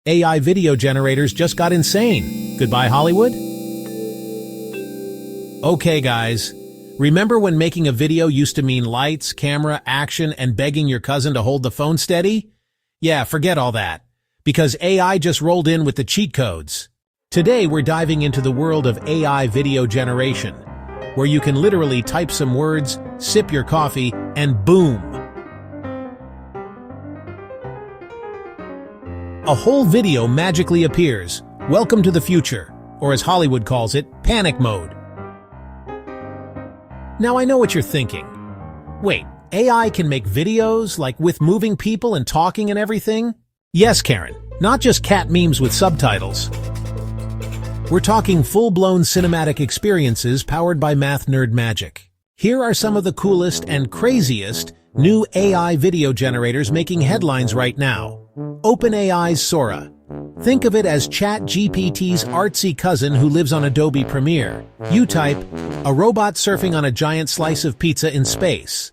AI video generators just got insane. Goodbye, Hollywood? Okay, guys. Remember when making a video used to mean lights, camera, action, and begging your cousin to hold the phone steady? Yeah, forget all that, because AI just rolled in with the cheat codes. Today, we're diving into the world of AI video generation, where you can literally type some words, sip your coffee, and boom! A whole video magically appears. Welcome to the future, or as Hollywood calls it, panic mode. Now I know what you're thinking. Wait, AI can make videos, like with moving people and talking and everything? Yes, Karen, not just cat memes with subtitles. We're talking full-blown cinematic experiences powered by math nerd magic. Here are some of the coolest and craziest new AI video generators making headlines right now. OpenAI's Sora. Think of it as ChatGPT's artsy cousin who lives on Adobe Premiere. You type, a robot surfing on a giant slice of pizza in space.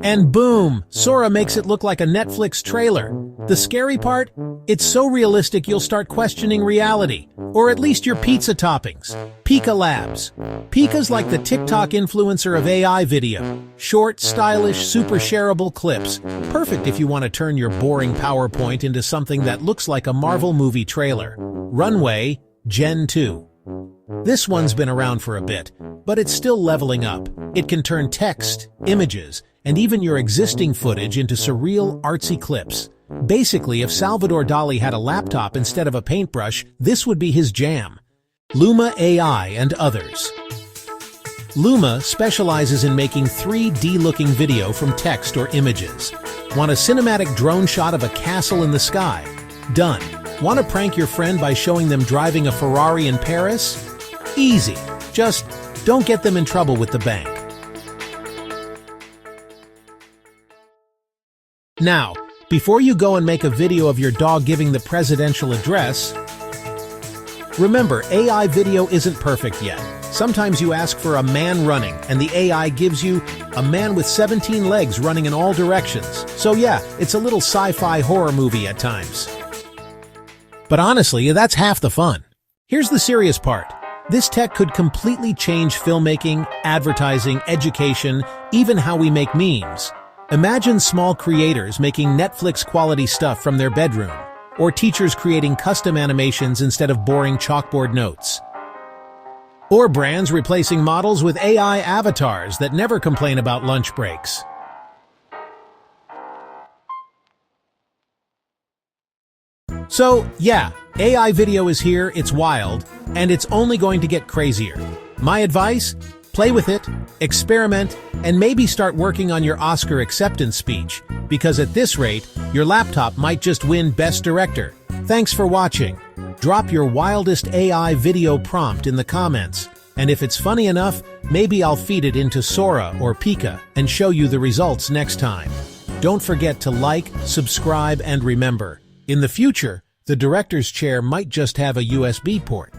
And boom! Sora makes it look like a Netflix trailer. The scary part? It's so realistic you'll start questioning reality. Or at least your pizza toppings. Pika Labs. Pika's like the TikTok influencer of AI video. Short, stylish, super shareable clips. Perfect if you want to turn your boring PowerPoint into something that looks like a Marvel movie trailer. Runway, Gen 2. This one's been around for a bit, but it's still leveling up. It can turn text, images, and even your existing footage into surreal, artsy clips. Basically, if Salvador Dali had a laptop instead of a paintbrush, this would be his jam. Luma AI and others. Luma specializes in making 3D-looking video from text or images. Want a cinematic drone shot of a castle in the sky? Done. Want to prank your friend by showing them driving a Ferrari in Paris? Easy. Just don't get them in trouble with the bank. Now, before you go and make a video of your dog giving the presidential address, remember, AI video isn't perfect yet. Sometimes you ask for a man running, and the AI gives you a man with 17 legs running in all directions. So yeah, it's a little sci-fi horror movie at times. But honestly, that's half the fun. Here's the serious part. This tech could completely change filmmaking, advertising, education, even how we make memes. Imagine small creators making Netflix-quality stuff from their bedroom, or teachers creating custom animations instead of boring chalkboard notes. Or brands replacing models with AI avatars that never complain about lunch breaks. So, yeah, AI video is here, it's wild, and it's only going to get crazier. My advice? Play with it, experiment, and maybe start working on your Oscar acceptance speech, because at this rate, your laptop might just win Best Director. Thanks for watching. Drop your wildest AI video prompt in the comments, and if it's funny enough, maybe I'll feed it into Sora or Pika and show you the results next time. Don't forget to like, subscribe, and remember, in the future, the director's chair might just have a USB port.